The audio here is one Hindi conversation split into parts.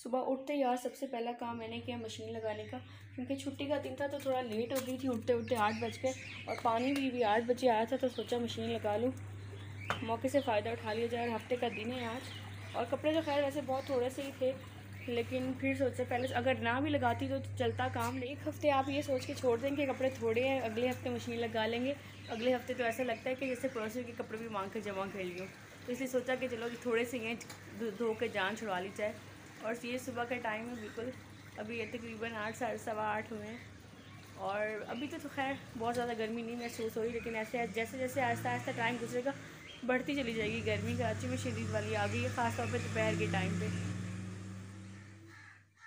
सुबह उठते यार सबसे पहला काम मैंने किया मशीन लगाने का, क्योंकि छुट्टी का दिन था तो थोड़ा लेट हो गई थी। उठते उठते 8 बज गए और पानी भी 8 बजे आया था, तो सोचा मशीन लगा लूँ, मौके से फ़ायदा उठा लिया जाए। हफ्ते का दिन है आज। और कपड़े तो खैर वैसे बहुत थोड़े से ही थे, लेकिन फिर सोचा पहले अगर ना भी लगाती तो चलता काम। एक हफ़्ते आप ये सोच के छोड़ देंगे कपड़े थोड़े हैं, अगले हफ्ते मशीन लगा लेंगे। अगले हफ्ते तो ऐसा लगता है कि जैसे पड़ोसी के कपड़े भी मांग कर जमा कर लियो। तो इसलिए सोचा कि चलो थोड़े से हैं, धो के जान छुड़वा ली जाए। और ये सुबह का टाइम है बिल्कुल, अभी ये तकरीबन 8 साढ़े 8:15 हुए हैं। और अभी तो खैर बहुत ज़्यादा गर्मी नहीं महसूस हो रही, लेकिन ऐसे जैसे जैसे आहिस्ता आहिस्ता टाइम गुजरेगा बढ़ती चली जाएगी गर्मी। कराची में शदीद वाली आ गई है, ख़ासतौर पर दोपहर के टाइम पे।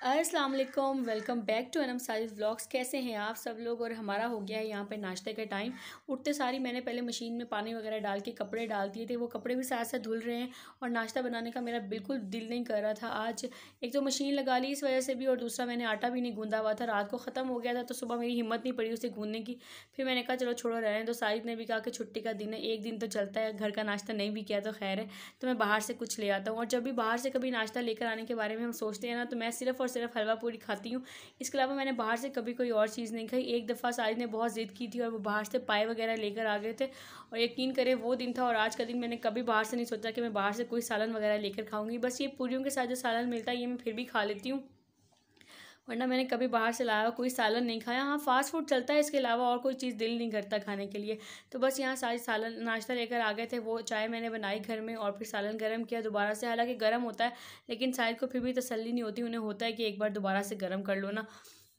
अस्सलाम वालेकुम, welcome back to Anam Sajid vlogs. कैसे हैं आप सब लोग। और हमारा हो गया है यहाँ पे नाश्ते का टाइम। उठते सारी मैंने पहले मशीन में पानी वगैरह डाल के कपड़े डाल दिए थे, वो कपड़े भी साथ साथ धुल रहे हैं। और नाश्ता बनाने का मेरा बिल्कुल दिल नहीं कर रहा था आज। एक तो मशीन लगा ली इस वजह से भी, और दूसरा मैंने आटा भी नहीं गूंदा हुआ था, रात को ख़त्म हो गया था, तो सुबह मेरी हिम्मत नहीं पड़ी उसे गूंदने की। फिर मैंने कहा चलो छोड़ो रहने दो। साजिद ने भी कहा कि छुट्टी का दिन है, एक दिन तो चलता है, घर का नाश्ता नहीं भी किया तो खैर है, तो मैं बाहर से कुछ ले आता हूँ। और जब भी बाहर से कभी नाश्ता लेकर आने के बारे में हम सोचते हैं ना, तो मैं सिर्फ़ और सिर्फ हलवा पूरी खाती हूँ। इसके अलावा मैंने बाहर से कभी कोई और चीज़ नहीं खाई। एक दफ़ा साजिद ने बहुत ज़िद की थी और वो बाहर से पाए वगैरह लेकर आ गए थे, और यकीन करें वो दिन था और आज का दिन मैंने कभी बाहर से नहीं सोचा कि मैं बाहर से कोई सालन वगैरह लेकर खाऊंगी। बस ये पूरियों के साथ जो सालन मिलता है ये मैं फिर भी खा लेती हूँ, वरना मैंने कभी बाहर से लाया कोई सालन नहीं खाया। हाँ, फास्ट फूड चलता है, इसके अलावा और कोई चीज़ दिल नहीं करता खाने के लिए। तो बस यहाँ सारे सालन नाश्ता लेकर आ गए थे, वो चाय मैंने बनाई घर में और फिर सालन गर्म किया दोबारा से। हालांकि गर्म होता है, लेकिन शायद को फिर भी तसल्ली नहीं होती, उन्हें होता है कि एक बार दोबारा से गर्म कर लो ना।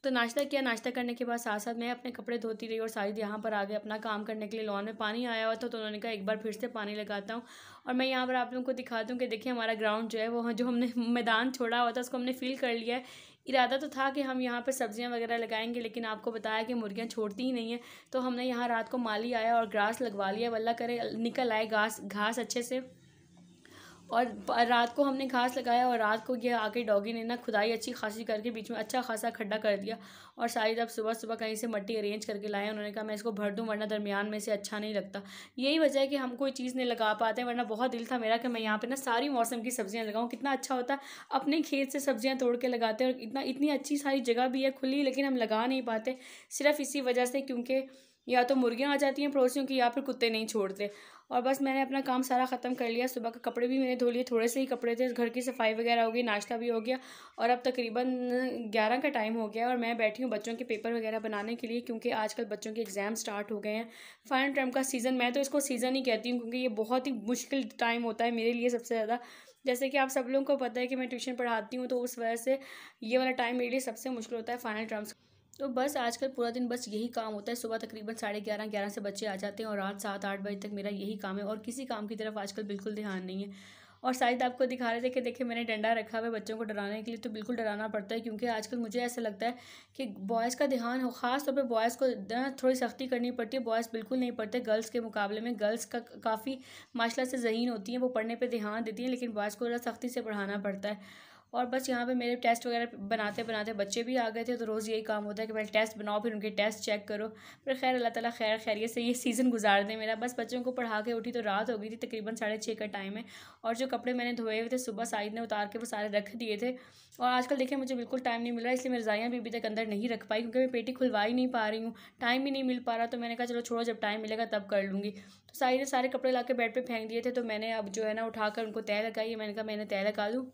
तो नाश्ता किया, नाश्ता करने के बाद साथ साथ मैं अपने कपड़े धोती रही और साजिद यहाँ पर आ गए अपना काम करने के लिए। लॉन में पानी आया हुआ था, तो उन्होंने कहा एक बार फिर से पानी लगाता हूँ। और मैं यहाँ पर आप लोगों को दिखा दूँ कि देखिए हमारा ग्राउंड जो है, वो जो हमने मैदान छोड़ा हुआ था उसको हमने फिल कर लिया है। इरादा तो था कि हम यहाँ पर सब्जियाँ वगैरह लगाएंगे, लेकिन आपको बताया कि मुर्गियाँ छोड़ती ही नहीं है, तो हमने यहाँ रात को माली आया और घास लगवा लिया। वल्ला करे निकल आए घास अच्छे से। और रात को हमने घास लगाया और रात को ये आके डॉगी ने ना खुदाई अच्छी खासी करके बीच में अच्छा खासा खड्डा कर दिया। और शायद अब सुबह सुबह कहीं से मट्टी अरेंज करके लाए। उन्होंने कहा मैं इसको भर दूं, वरना दरमियान में से अच्छा नहीं लगता। यही वजह है कि हम कोई चीज़ नहीं लगा पाते, वरना बहुत दिल था मेरा कि मैं यहाँ पे ना सारी मौसम की सब्जियाँ लगाऊँ। कितना अच्छा होता, अपने खेत से सब्जियाँ तोड़ के लगाते हैं, और इतनी अच्छी सारी जगह भी है खुली, लेकिन हम लगा नहीं पाते सिर्फ इसी वजह से क्योंकि या तो मुर्गियाँ आ जाती हैं पड़ोसियों की, या फिर कुत्ते नहीं छोड़ते। और बस मैंने अपना काम सारा ख़त्म कर लिया। सुबह के कपड़े भी मैंने धो लिए, थोड़े से ही कपड़े थे, घर की सफाई वगैरह हो गई, नाश्ता भी हो गया। और अब तकरीबन 11 का टाइम हो गया और मैं बैठी हूँ बच्चों के पेपर वगैरह बनाने के लिए, क्योंकि आजकल बच्चों के एग्ज़ाम स्टार्ट हो गए हैं। फाइनल टर्म का सीज़न, मैं तो इसको सीज़न ही कहती हूँ, क्योंकि ये बहुत ही मुश्किल टाइम होता है मेरे लिए सबसे ज़्यादा। जैसे कि आप सब लोगों को पता है कि मैं ट्यूशन पढ़ाती हूँ, तो उस वजह से ये वाला टाइम मेरे लिए सबसे मुश्किल होता है, फाइनल टर्म्स। तो बस आजकल पूरा दिन बस यही काम होता है। सुबह तकरीबन 11:30 से बच्चे आ जाते हैं और रात 7-8 बजे तक मेरा यही काम है, और किसी काम की तरफ आजकल बिल्कुल ध्यान नहीं है। और शायद आपको दिखा रहे थे कि देखिए मैंने डंडा रखा हुआ है बच्चों को डराने के लिए, तो बिल्कुल डराना पड़ता है, क्योंकि आजकल मुझे ऐसा लगता है कि बॉयज़ का ध्यान हो, ख़ास तौर पे बॉयज़ को थोड़ी सख्ती करनी पड़ती है। बॉयज़ बिल्कुल नहीं पढ़ते गर्ल्स के मुकाबले में। गर्ल्स का काफ़ी माशाल्लाह से ज़हीन होती हैं, वो पढ़ने पर ध्यान देती हैं, लेकिन बॉयज़ को ज़रा सख्ती से पढ़ाना पड़ता है। और बस यहाँ पे मेरे टेस्ट वगैरह बनाते बनाते बच्चे भी आ गए थे, तो रोज़ यही काम होता है कि पहले टेस्ट बनाओ फिर उनके टेस्ट चेक करो। पर खैर अल्लाह ताला खैर खैरियत से ये सीज़न गुजार दे मेरा। बस बच्चों को पढ़ा के उठी तो रात हो गई थी, तकरीबन 6:30 का टाइम है। और जो कपड़े मैंने धोए हुए थे सुबह साइड ने उतार के वो सारे रख दिए थे। और आजकल देखिए मुझे बिल्कुल टाइम नहीं मिल रहा, इसलिए मैं रज़ाइयाँ भी अभी तक अंदर नहीं रख पाई, क्योंकि मैं पेटी खुलवा ही नहीं पा रही हूँ, टाइम ही नहीं मिल पा रहा। तो मैंने कहा चलो छोड़ो, जब टाइम मिलेगा तब कर लूँगी। तो साइड ने सारे कपड़े ला के बेड पर फेंक दिए थे, तो मैंने अब जो है ना उठाकर उनको तय लगाई है। मैंने कहा मैंने तय लगा दूँ।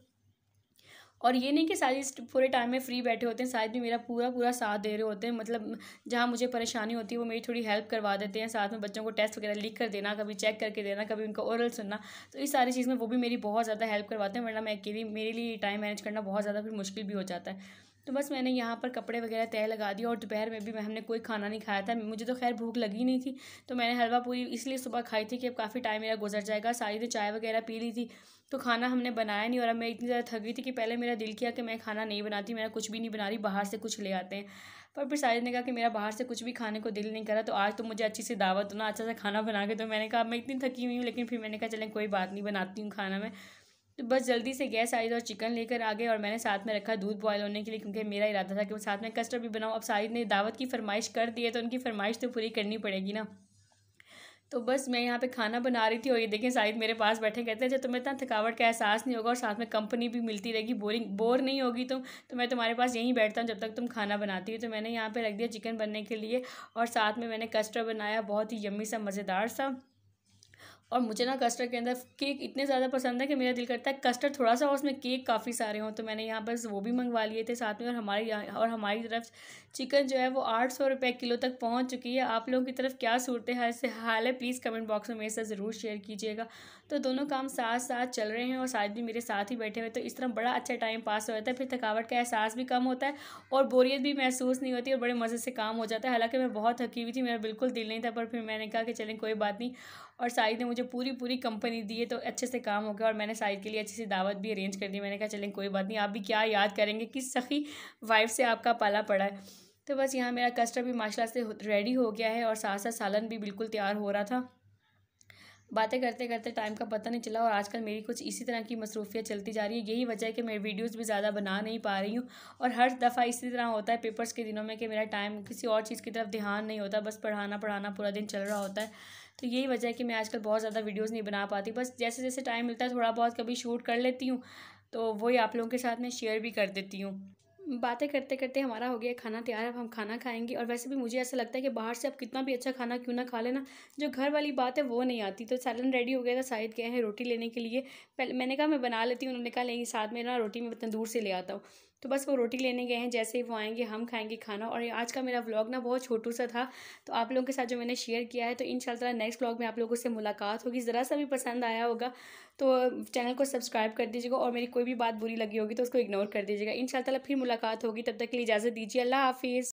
और ये नहीं कि साजिद पूरे टाइम में फ्री बैठे होते हैं, साजिद भी मेरा पूरा पूरा साथ दे रहे होते हैं। मतलब जहाँ मुझे परेशानी होती है वो मेरी थोड़ी हेल्प करवा देते हैं। साथ में बच्चों को टेस्ट वगैरह लिख कर देना, कभी चेक करके देना, कभी उनका ओरल सुनना, तो इस सारी चीज़ में वो भी मेरी बहुत ज़्यादा हेल्प करवाते हैं, वरना मैं अकेली मेरे लिए टाइम मैनेज करना बहुत ज़्यादा फिर मुश्किल भी हो जाता है। तो बस मैंने यहाँ पर कपड़े वगैरह तय लगा दिया। और दोपहर में भी हमने कोई खाना नहीं खाया था, मुझे तो खैर भूख लगी नहीं थी, तो मैंने हलवा पूरी इसलिए सुबह खाई थी कि अब काफ़ी टाइम मेरा गुजर जाएगा। सारी ने चाय वगैरह पी ली थी, तो खाना हमने बनाया नहीं। और अब मैं इतनी ज़्यादा थक गई थी कि पहले मेरा दिल किया कि मैं खाना नहीं बनाती, मैं कुछ भी नहीं बना रही, बाहर से कुछ ले आते हैं। पर फिर साजिद ने कहा कि मेरा बाहर से कुछ भी खाने को दिल नहीं करा, तो आज तो मुझे अच्छी सी दावत दो ना, अच्छा सा खाना बना के। तो मैंने कहा मैं इतनी थकी हुई हूँ, लेकिन फिर मैंने कहा चलें कोई बात नहीं, बनाती हूँ खाना मैं। तो बस जल्दी से गैस आई और चिकन लेकर आ गए, और मैंने साथ में रखा दूध बॉयल होने के लिए, क्योंकि मेरा इरादा था कि वो साथ में कस्टर्ड भी बनाऊँ। अब साजिद ने दावत की फरमाइश कर दी है, तो उनकी फरमाइश तो पूरी करनी पड़ेगी ना। तो बस मैं यहाँ पे खाना बना रही थी और ये देखें साहिद मेरे पास बैठे, कहते हैं जब तुम्हें इतना थकावट का एहसास नहीं होगा और साथ में कंपनी भी मिलती रहेगी, बोर नहीं होगी तुम, तो मैं तुम्हारे पास यहीं बैठता हूँ जब तक तुम खाना बनाती हो। तो मैंने यहाँ पे रख दिया चिकन बनने के लिए और साथ में मैंने कस्टर्ड बनाया, बहुत ही यम्मी सा मज़ेदार सा। और मुझे ना कस्टर्ड के अंदर केक इतने ज़्यादा पसंद है कि मेरा दिल करता है कस्टर्ड थोड़ा सा और उसमें केक काफ़ी सारे हों। तो मैंने यहाँ बस वो भी मंगवा लिए थे साथ में। और हमारी तरफ चिकन जो है वो 800 रुपये किलो तक पहुँच चुकी है। आप लोगों की तरफ क्या सूरत हाल है प्लीज़ कमेंट बॉक्स में मेरे साथ ज़रूर शेयर कीजिएगा। तो दोनों काम साथ साथ चल रहे हैं और शायद भी मेरे साथ ही बैठे हुए, तो इस तरह बड़ा अच्छा टाइम पास हो जाता है। फिर थकावट का एहसास भी कम होता है और बोरियत भी महसूस नहीं होती और बड़े मज़े से काम हो जाता है। हालांकि मैं बहुत थकी हुई थी, मेरा बिल्कुल दिल नहीं था, पर फिर मैंने कहा कि चलें कोई बात नहीं। और साहिद ने मुझे पूरी पूरी कंपनी दी है तो अच्छे से काम हो गया। और मैंने साहिद के लिए अच्छी सी दावत भी अरेंज कर दी। मैंने कहा चलें कोई बात नहीं, आप भी क्या याद करेंगे, किस सखी वाइफ से आपका पाला पड़ा है। तो बस यहाँ मेरा कस्टर्ड भी माशाल्लाह से रेडी हो गया है और साथ साथ सालन भी बिल्कुल तैयार हो रहा था। बातें करते करते टाइम का पता नहीं चला और आजकल मेरी कुछ इसी तरह की मसरूफियत चलती जा रही है। यही वजह है कि मैं वीडियोस भी ज़्यादा बना नहीं पा रही हूँ। और हर दफ़ा इसी तरह होता है पेपर्स के दिनों में कि मेरा टाइम किसी और चीज़ की तरफ ध्यान नहीं होता, बस पढ़ाना पढ़ाना पूरा दिन चल रहा होता है। तो यही वजह है कि मैं आजकल बहुत ज़्यादा वीडियोज़ नहीं बना पाती। बस जैसे जैसे टाइम मिलता है थोड़ा बहुत कभी शूट कर लेती हूँ, तो वही आप लोगों के साथ मैं शेयर भी कर देती हूँ। बातें करते करते हमारा हो गया खाना तैयार। अब हम खाना खाएंगे। और वैसे भी मुझे ऐसा लगता है कि बाहर से अब कितना भी अच्छा खाना क्यों ना खा लेना, जो घर वाली बात है वो नहीं आती। तो सैलन रेडी हो गया था, शायद गए हैं रोटी लेने के लिए। पहले मैंने कहा मैं बना लेती हूँ, उन्होंने कहा नहीं साथ में ना रोटी मैं तंदूर से ले आता हूँ। तो बस वो रोटी लेने गए हैं, जैसे ही वो आएंगे हम खाएंगे खाना। और आज का मेरा व्लॉग ना बहुत छोटू सा था, तो आप लोगों के साथ जो मैंने शेयर किया है, तो इंशाल्लाह नेक्स्ट व्लॉग में आप लोगों से मुलाकात होगी। ज़रा सा भी पसंद आया होगा तो चैनल को सब्सक्राइब कर दीजिएगा और मेरी कोई भी बात बुरी लगी होगी तो उसको इग्नोर कर दीजिएगा। इंशाल्लाह फिर मुलाकात होगी, तब तक के लिए इजाज़त दीजिए। अल्लाह हाफिज़।